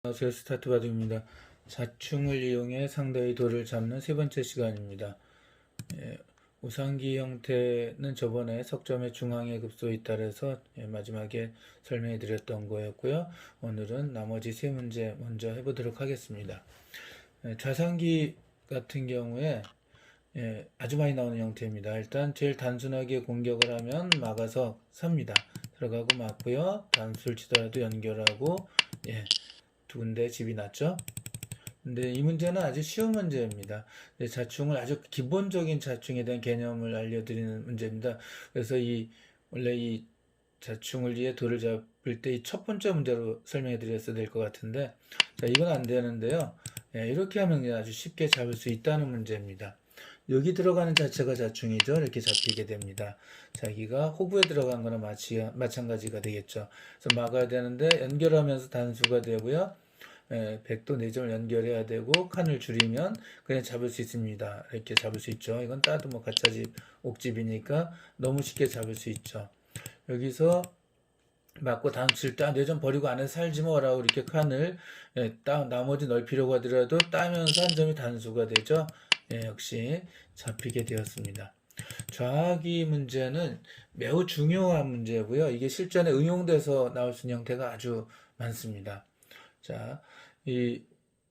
안녕하세요. 스타트 바둑입니다. 자충을 이용해 상대의 돌을 잡는 세 번째 시간입니다. 우상기 형태는 저번에 석점의 중앙의 급소에 따라서 마지막에 설명해 드렸던 거였고요. 오늘은 나머지 세 문제 먼저 해보도록 하겠습니다. 좌상기 같은 경우에 아주 많이 나오는 형태입니다. 일단 제일 단순하게 공격을 하면 막아서 삽니다. 들어가고 맞고요. 단수를 치더라도 연결하고 두 군데 집이 났죠. 근데 이 문제는 아주 쉬운 문제입니다. 자충을 아주 기본적인 자충에 대한 개념을 알려드리는 문제입니다. 그래서 원래 이 자충을 위해 돌을 잡을 때 이 첫 번째 문제로 설명해 드렸어야 될 것 같은데, 자, 이건 안 되는데요. 이렇게 하면 아주 쉽게 잡을 수 있다는 문제입니다. 여기 들어가는 자체가 자충이죠. 이렇게 잡히게 됩니다. 자기가 호구에 들어간 거나 마찬가지가 되겠죠. 그래서 막아야 되는데 연결하면서 단수가 되고요. 백도 4점을 연결해야 되고 칸을 줄이면 그냥 잡을 수 있습니다. 이렇게 잡을 수 있죠. 이건 따도 뭐 가짜집, 옥집이니까 너무 쉽게 잡을 수 있죠. 여기서 맞고 단수를 따 4점 버리고 안에 살지 뭐라고 이렇게 칸을 나머지 넓히려고 하더라도 따면서 한 점이 단수가 되죠. 역시 잡히게 되었습니다. 좌하기 문제는 매우 중요한 문제고요. 이게 실전에 응용돼서 나올 수 있는 형태가 아주 많습니다. 자, 이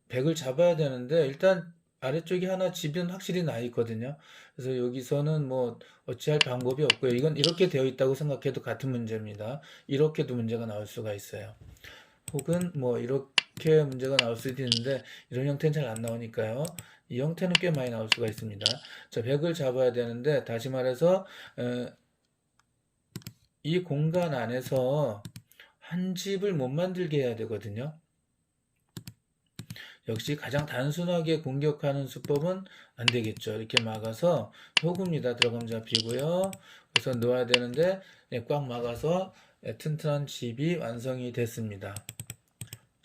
백을 잡아야 되는데 일단 아래쪽에 하나 집은 확실히 나 있거든요. 그래서 여기서는 뭐 어찌할 방법이 없고요. 이건 이렇게 되어 있다고 생각해도 같은 문제입니다. 이렇게도 문제가 나올 수가 있어요. 혹은 뭐 이렇게 문제가 나올 수도 있는데 이런 형태는 잘 안 나오니까요. 이 형태는 꽤 많이 나올 수가 있습니다. 자, 백을 잡아야 되는데 다시 말해서 이 공간 안에서 한 집을 못 만들게 해야 되거든요. 역시 가장 단순하게 공격하는 수법은 안 되겠죠. 이렇게 막아서 호구입니다. 들어가면 잡히고요. 그래서 놓아야 되는데 꽉 막아서 튼튼한 집이 완성이 됐습니다.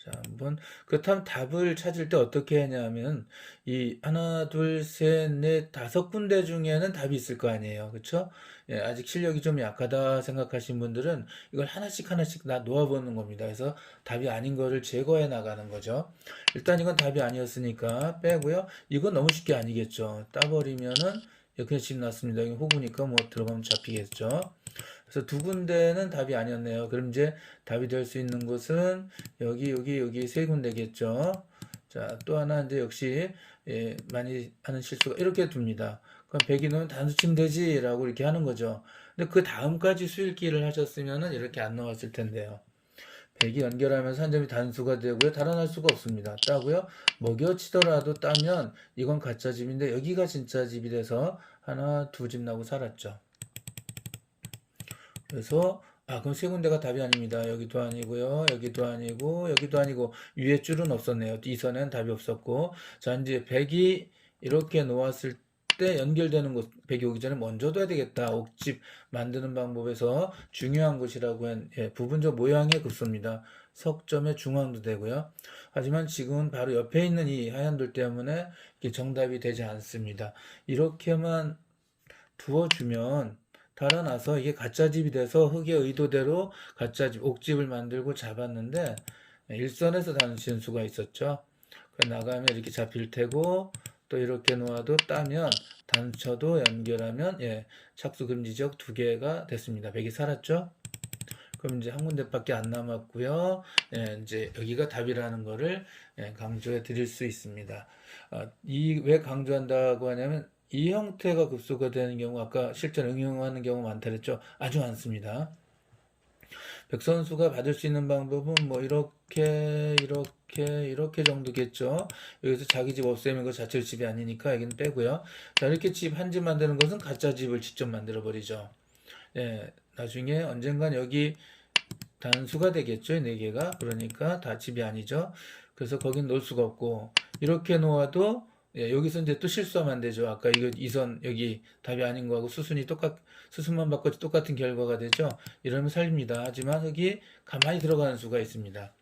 자, 한번 그렇다면 답을 찾을 때 어떻게 하냐면 이 하나, 둘, 셋, 넷, 다섯 군데 중에는 답이 있을 거 아니에요. 그렇죠? 아직 실력이 좀 약하다 생각하신 분들은 이걸 하나씩 하나씩 다 놓아보는 겁니다. 그래서 답이 아닌 거를 제거해 나가는 거죠. 일단 이건 답이 아니었으니까 빼고요. 이건 너무 쉽게 아니겠죠. 따버리면은 그냥 집 났습니다. 여기 호구니까 뭐 들어가면 잡히겠죠. 그래서 두 군데는 답이 아니었네요. 그럼 이제 답이 될 수 있는 곳은 여기 세 군데겠죠. 자, 또 하나 이제 역시 많이 하는 실수가 이렇게 둡니다. 그럼 100이 넣으면 단수 치면 되지 라고 이렇게 하는 거죠. 근데 그 다음까지 수일기를 하셨으면은 이렇게 안 나왔을 텐데요. 100이 연결하면서 한 점이 단수가 되고요. 달아날 수가 없습니다. 따고요. 먹여치더라도 따면 이건 가짜 집인데 여기가 진짜 집이 돼서 하나, 두 집 나고 살았죠. 그래서 그럼 세 군데가 답이 아닙니다. 여기도 아니고요. 여기도 아니고 여기도 아니고 위에 줄은 없었네요. 이 선엔 답이 없었고 자 이제 100이 이렇게 놓았을 때 연결되는 곳 100이 오기 전에 먼저 둬야 되겠다. 옥집 만드는 방법에서 중요한 곳이라고 한 부분적 모양의 급소입니다. 석점의 중앙도 되고요. 하지만 지금은 바로 옆에 있는 이 하얀 돌 때문에 이게 정답이 되지 않습니다. 이렇게만 두어주면 달아나서 이게 가짜집이 돼서 흙의 의도대로 가짜집, 옥집을 만들고 잡았는데 일선에서 단수인 수가 있었죠. 나가면 이렇게 잡힐 테고 또 이렇게 놓아도 따면 단쳐도 연결하면 착수 금지적 두 개가 됐습니다. 백이 살았죠. 그럼 이제 한 군데밖에 안 남았고요. 이제 여기가 답이라는 거를 강조해 드릴 수 있습니다. 이 왜 강조한다고 하냐면 이 형태가 급소가 되는 경우 아까 실전 응용하는 경우 많다 그랬죠. 아주 많습니다. 백 선수가 받을 수 있는 방법은 뭐 이렇게 정도겠죠. 여기서 자기 집 없애면 그 자체 집이 아니니까 여기는 빼고요. 자, 이렇게 집 한 집 만드는 것은 가짜 집을 직접 만들어 버리죠. 나중에 언젠간 여기 단수가 되겠죠. 4개가. 그러니까 다 집이 아니죠. 그래서 거긴 놓을 수가 없고 이렇게 놓아도 여기서 이제 또 실수하면 안 되죠. 아까 이거 이선 여기 답이 아닌 거하고 수순만 바꿔도 똑같은 결과가 되죠. 이러면 살립니다. 하지만 흙이 가만히 들어가는 수가 있습니다.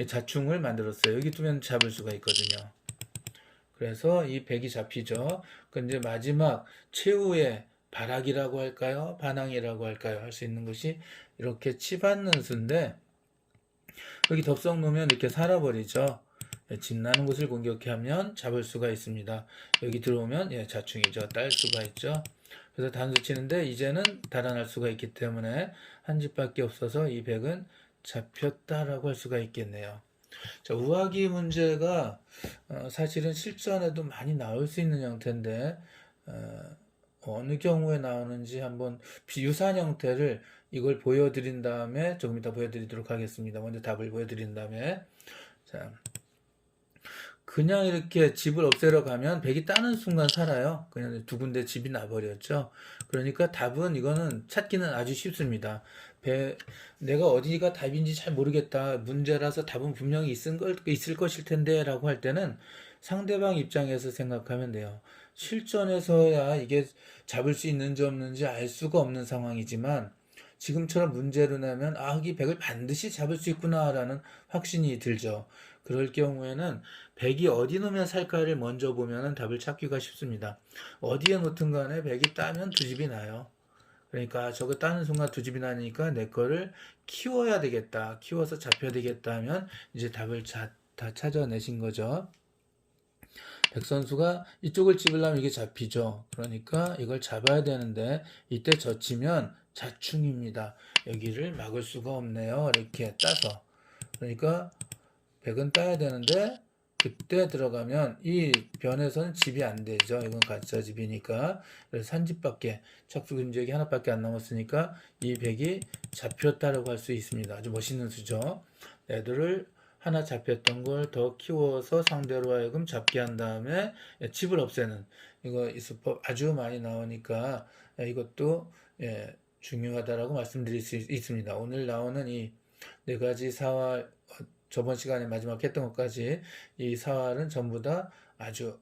자충을 만들었어요. 여기 두면 잡을 수가 있거든요. 그래서 이 백이 잡히죠. 근데 마지막 최후의 발악이라고 할까요? 반항이라고 할까요? 할 수 있는 것이 이렇게 치받는 수인데 여기 덥석 놓으면 이렇게 살아버리죠. 예, 집 나는 곳을 공격해 하면 잡을 수가 있습니다. 여기 들어오면 예, 자충이죠. 딸 수가 있죠. 그래서 단수 치는데 이제는 달아날 수가 있기 때문에 한 집밖에 없어서 이 백은 잡혔다라고 할 수가 있겠네요. 자, 우하기 문제가 사실은 실전에도 많이 나올 수 있는 형태인데 어느 경우에 나오는지 한번 비유사한 형태를 이걸 보여드린 다음에 조금 이따 보여드리도록 하겠습니다. 먼저 답을 보여드린 다음에 자, 그냥 이렇게 집을 없애러 가면 백이 따는 순간 살아요. 그냥 두 군데 집이 나버렸죠. 그러니까 답은 이거는 찾기는 아주 쉽습니다. 내가 어디가 답인지 잘 모르겠다. 문제라서 답은 분명히 있을 것일 텐데 라고 할 때는 상대방 입장에서 생각하면 돼요. 실전에서야 이게 잡을 수 있는지 없는지 알 수가 없는 상황이지만 지금처럼 문제로 내면 이 백을 반드시 잡을 수 있구나라는 확신이 들죠. 그럴 경우에는 백이 어디 놓으면 살까를 먼저 보면 답을 찾기가 쉽습니다. 어디에 놓든 간에 백이 따면 두 집이 나요. 그러니까 저거 따는 순간 두 집이 나니까 내 거를 키워야 되겠다. 키워서 잡혀야 되겠다 하면 이제 답을 다 찾아내신 거죠. 백 선수가 이쪽을 집으려면 이게 잡히죠. 그러니까 이걸 잡아야 되는데 이때 젖히면 자충입니다. 여기를 막을 수가 없네요. 이렇게 따서. 그러니까 백은 따야 되는데 그때 들어가면 이 변에서는 집이 안 되죠. 이건 가짜 집이니까. 그래서 한 집밖에 착수 근적이 하나밖에 안 남았으니까 이 백이 잡혔다라고 할 수 있습니다. 아주 멋있는 수죠. 애들을 하나 잡혔던 걸 더 키워서 상대로 하여금 잡게 한 다음에 집을 없애는 이거 이 수법 아주 많이 나오니까 이것도 중요하다라고 말씀드릴 수 있습니다. 오늘 나오는 이 네 가지 사활 저번 시간에 마지막 했던 것까지 이 사활은 전부 다 아주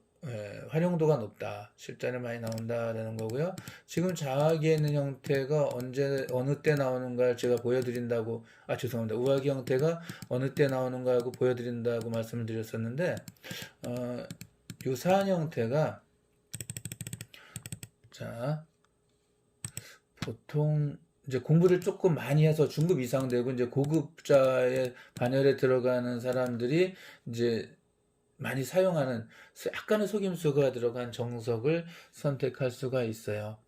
활용도가 높다. 실전에 많이 나온다라는 거고요. 지금 자하기에 있는 형태가 어느 때 나오는가를 제가 보여드린다고, 죄송합니다. 우하기 형태가 어느 때 나오는가 하고 보여드린다고 말씀을 드렸었는데, 유사한 형태가, 자, 보통, 이제 공부를 조금 많이 해서 중급 이상 되고 이제 고급자의 반열에 들어가는 사람들이 이제 많이 사용하는 약간의 속임수가 들어간 정석을 선택할 수가 있어요.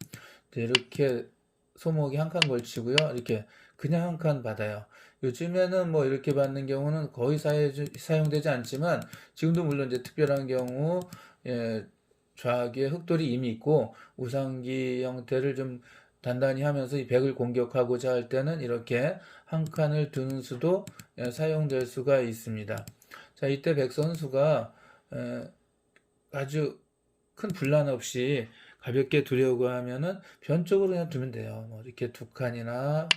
이렇게 소목이 한 칸 걸치고요. 이렇게 그냥 한 칸 받아요. 요즘에는 뭐 이렇게 받는 경우는 거의 사용되지 않지만 지금도 물론 이제 특별한 경우 좌기에 흑돌이 이미 있고 우상기 형태를 좀 단단히 하면서 이 백을 공격하고자 할 때는 이렇게 한 칸을 두는 수도 사용될 수가 있습니다. 자, 이때 백 선수가 아주 큰 분란 없이 가볍게 두려고 하면은 변 쪽으로 그냥 두면 돼요. 뭐 이렇게 두 칸이나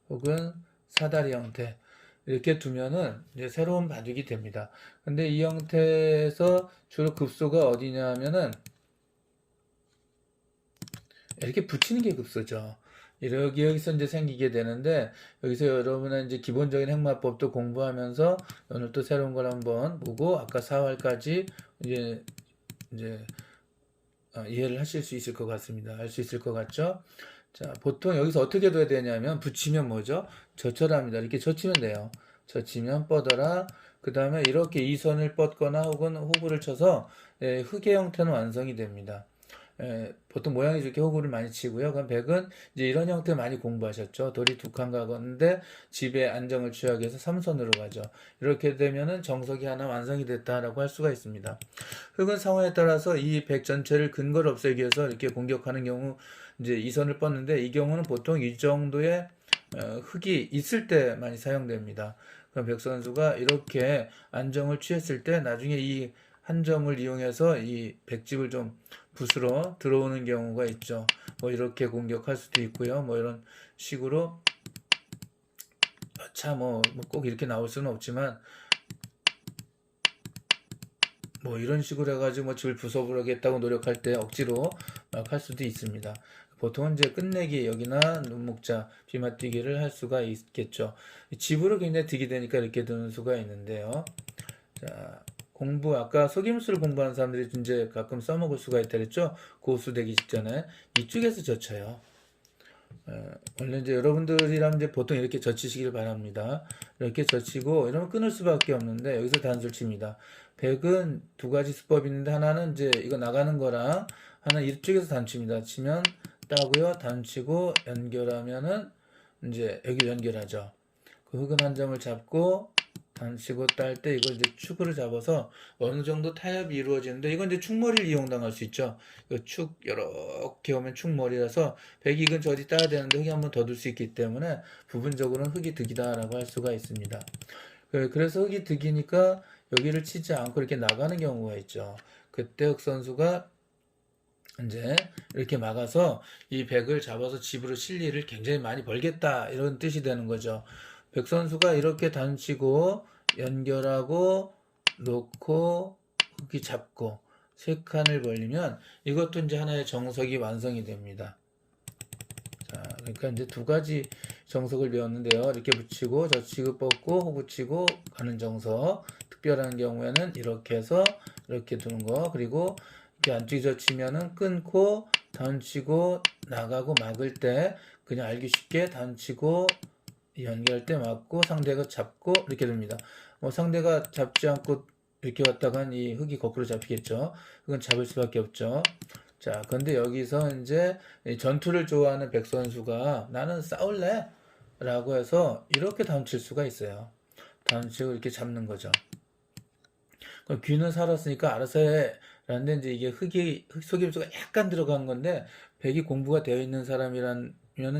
혹은 사다리 형태 이렇게 두면은 이제 새로운 바둑이 됩니다. 근데 이 형태에서 주로 급소가 어디냐 하면은 이렇게 붙이는 게 급소죠. 여기서 이제 생기게 되는데 여기서 여러분은 이제 기본적인 행마법도 공부하면서 오늘 또 새로운 걸 한번 보고 아까 4활까지 이제 이해를 하실 수 있을 것 같습니다. 알 수 있을 것 같죠? 자, 보통 여기서 어떻게 둬야 되냐면 붙이면 뭐죠? 젖혀라 합니다. 이렇게 젖히면 돼요. 젖히면 뻗어라. 그 다음에 이렇게 이 선을 뻗거나 혹은 호구를 쳐서 흑의 형태는 완성이 됩니다. 보통 모양이 좋게 호구를 많이 치고요. 그럼 백은 이제 이런 형태 많이 공부하셨죠. 돌이 두 칸 가건데 집에 안정을 취하기 위해서 삼선으로 가죠. 이렇게 되면은 정석이 하나 완성이 됐다라고 할 수가 있습니다. 흑은 상황에 따라서 이 백 전체를 근거를 없애기 위해서 이렇게 공격하는 경우 이제 이 선을 뻗는데 이 경우는 보통 이 정도의 흑이 있을 때 많이 사용됩니다. 그럼 백 선수가 이렇게 안정을 취했을 때 나중에 이 한 점을 이용해서 이 백집을 좀 붓으로 들어오는 경우가 있죠. 뭐 이렇게 공격할 수도 있고요. 뭐 이런 식으로 꼭 이렇게 나올 수는 없지만 뭐 이런 식으로 해가지고 뭐 집을 부숴버리겠다고 노력할 때 억지로 막 할 수도 있습니다. 보통은 이제 끝내기 여기나 눈목자 비맞뛰기를 할 수가 있겠죠. 집으로 굉장히 득이 되니까 이렇게 두는 수가 있는데요. 자, 아까 속임수를 공부하는 사람들이 이제 가끔 써먹을 수가 있다 그랬죠? 고수 되기 직전에 이쪽에서 젖혀요. 원래 이제 여러분들이랑 이제 보통 이렇게 젖히시길 바랍니다. 이렇게 젖히고 이러면 끊을 수밖에 없는데 여기서 단수를 칩니다. 100은 두 가지 수법이 있는데 하나는 이제 이거 나가는 거랑 하나는 이쪽에서 단칩니다. 치면 따고요. 단치고 연결하면은 이제 여기 연결하죠. 그 흑은 한 점을 잡고 단치고 딸 때 이걸 이제 축으로 잡아서 어느 정도 타협이 이루어지는데 이건 이제 축머리를 이용당할 수 있죠. 축 이렇게 오면 축머리라서 백익은 저리 따야 되는데 흑이 한번 더 둘 수 있기 때문에 부분적으로는 흑이 득이다라고 할 수가 있습니다. 그래서 흑이 득이니까 여기를 치지 않고 이렇게 나가는 경우가 있죠. 그때 흑 선수가 이제 이렇게 막아서 이 백을 잡아서 집으로 실리를 굉장히 많이 벌겠다 이런 뜻이 되는 거죠. 백 선수가 이렇게 단치고 연결하고 놓고 흑이 잡고 세 칸을 벌리면 이것도 이제 하나의 정석이 완성이 됩니다. 자, 그러니까 이제 두 가지 정석을 배웠는데요. 이렇게 붙이고 젖히고 뻗고 호 붙이고 가는 정석. 특별한 경우에는 이렇게 해서 이렇게 두는 거. 그리고 이렇게 안쪽에 젖히면은 끊고 단치고 나가고 막을 때 그냥 알기 쉽게 단치고 연결할 때 맞고 상대가 잡고 이렇게 됩니다. 상대가 잡지 않고 이렇게 왔다간 이 흑이 거꾸로 잡히겠죠. 흑은 잡을 수밖에 없죠. 자, 근데 여기서 이제 전투를 좋아하는 백 선수가 나는 싸울래? 라고 해서 이렇게 다운칠 수가 있어요. 다운치고 이렇게 잡는 거죠. 그럼 귀는 살았으니까 알아서 해. 라는데 이제 이게 흑 속임수가 약간 들어간 건데 백이 공부가 되어 있는 사람이라면은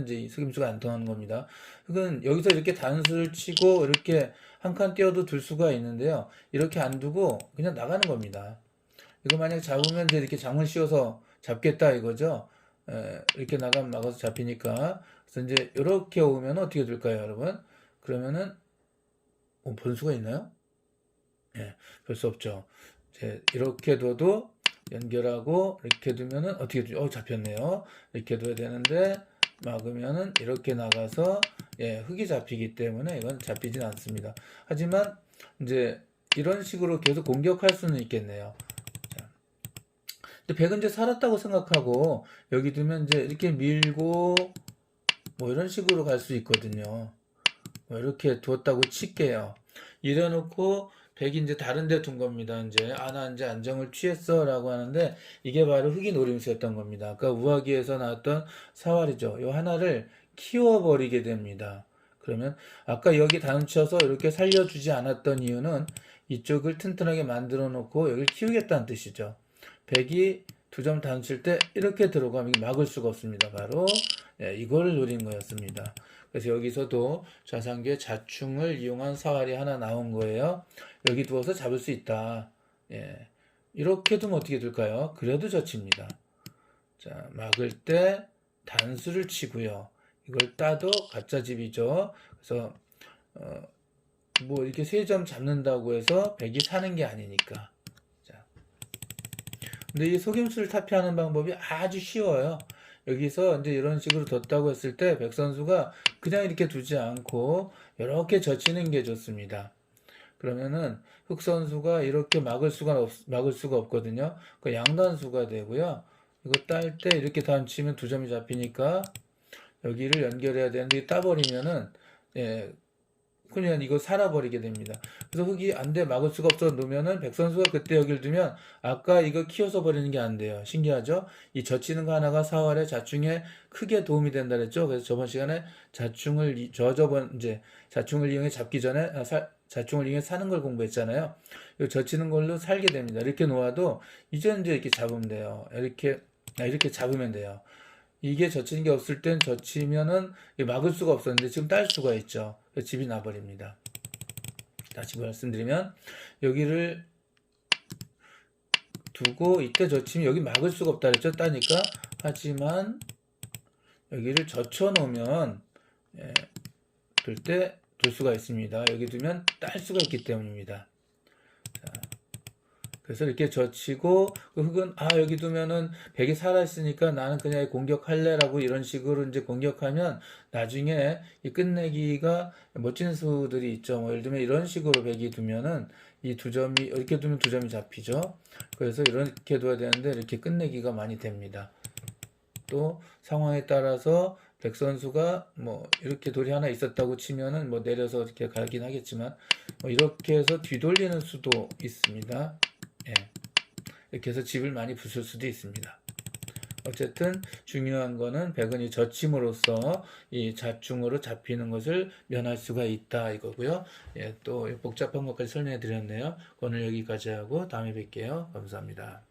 이제 속임수가 안 통하는 겁니다. 흑은 여기서 이렇게 단수를 치고 이렇게 한 칸 띄어도 둘 수가 있는데요. 이렇게 안 두고 그냥 나가는 겁니다. 이거 만약 잡으면 이제 이렇게 장을 씌워서 잡겠다 이거죠. 이렇게 나가면 막아서 잡히니까. 그래서 이제 이렇게 오면 어떻게 될까요, 여러분? 그러면은 볼 수가 있나요? 예, 볼 수 없죠. 이제 이렇게 둬도 연결하고 이렇게 두면은 어떻게 되죠? 잡혔네요. 이렇게 둬야 되는데 막으면은 이렇게 나가서 흑이 잡히기 때문에 이건 잡히진 않습니다. 하지만 이제 이런 식으로 계속 공격할 수는 있겠네요. 자, 근데 백은 이제 살았다고 생각하고 여기 두면 이제 이렇게 밀고 뭐 이런 식으로 갈 수 있거든요. 뭐 이렇게 두었다고 칠게요. 이래놓고 백이 이제 다른 데 둔 겁니다. 이제 나 이제 안정을 취했어 라고 하는데 이게 바로 흑이 노림수였던 겁니다. 아까 우하기에서 나왔던 사활이죠. 이 하나를 키워버리게 됩니다. 그러면 아까 여기 단쳐서 이렇게 살려주지 않았던 이유는 이쪽을 튼튼하게 만들어 놓고 여기를 키우겠다는 뜻이죠. 백이 두 점 단칠 때 이렇게 들어가면 막을 수가 없습니다. 바로 이걸 노린 거였습니다. 그래서 여기서도 좌상기의 자충을 이용한 사활이 하나 나온 거예요. 여기 두어서 잡을 수 있다. 이렇게 두면 어떻게 될까요? 그래도 젖힙니다. 자, 막을 때 단수를 치고요. 이걸 따도 가짜집이죠. 그래서 뭐 이렇게 세 점 잡는다고 해서 백이 사는 게 아니니까. 자, 근데 이 속임수를 타피하는 방법이 아주 쉬워요. 여기서 이제 이런 식으로 뒀다고 했을 때 백 선수가 그냥 이렇게 두지 않고 이렇게 젖히는 게 좋습니다. 그러면은 흑 선수가 이렇게 막을 수가 없거든요. 그 양단수가 되고요. 이거 딸 때 이렇게 단치면 두 점이 잡히니까 여기를 연결해야 되는데 따버리면은 그냥 이거 살아버리게 됩니다. 그래서 흑이 안 돼, 막을 수가 없어 놓으면은 백 선수가 그때 여기를 두면 아까 이거 키워서 버리는 게 안 돼요. 신기하죠? 이 젖히는 거 하나가 사활의 자충에 크게 도움이 된다 그랬죠? 그래서 저번 시간에 자충을 이용해 잡기 전에 자충을 이용해 사는 걸 공부했잖아요. 이 젖히는 걸로 살게 됩니다. 이렇게 놓아도 이제 이렇게 잡으면 돼요. 이렇게 잡으면 돼요. 이게 젖히는 게 없을 땐 젖히면은 막을 수가 없었는데 지금 딸 수가 있죠. 집이 나버립니다. 다시 말씀드리면 여기를 두고 이때 젖히면 여기 막을 수가 없다 그랬죠. 따니까. 하지만 여기를 젖혀 놓으면 둘 수가 있습니다. 여기 두면 딸 수가 있기 때문입니다. 자, 그래서 이렇게 젖히고 그 흑은 여기 두면은 백이 살아있으니까 나는 그냥 공격할래라고 이런 식으로 이제 공격하면 나중에 이 끝내기가 멋진 수들이 있죠. 뭐 예를 들면 이런 식으로 백이 두면은 이 두 점이 이렇게 두면 두 점이 잡히죠. 그래서 이렇게 둬야 되는데 이렇게 끝내기가 많이 됩니다. 또 상황에 따라서 백 선수가 뭐 이렇게 돌이 하나 있었다고 치면은 뭐 내려서 이렇게 가긴 하겠지만 뭐 이렇게 해서 뒤돌리는 수도 있습니다. 예. 이렇게 해서 집을 많이 부술 수도 있습니다. 어쨌든 중요한 거는 백은이 젖힘으로써 이 자충으로 잡히는 것을 면할 수가 있다 이거고요. 예, 또 복잡한 것까지 설명해 드렸네요. 오늘 여기까지 하고 다음에 뵐게요. 감사합니다.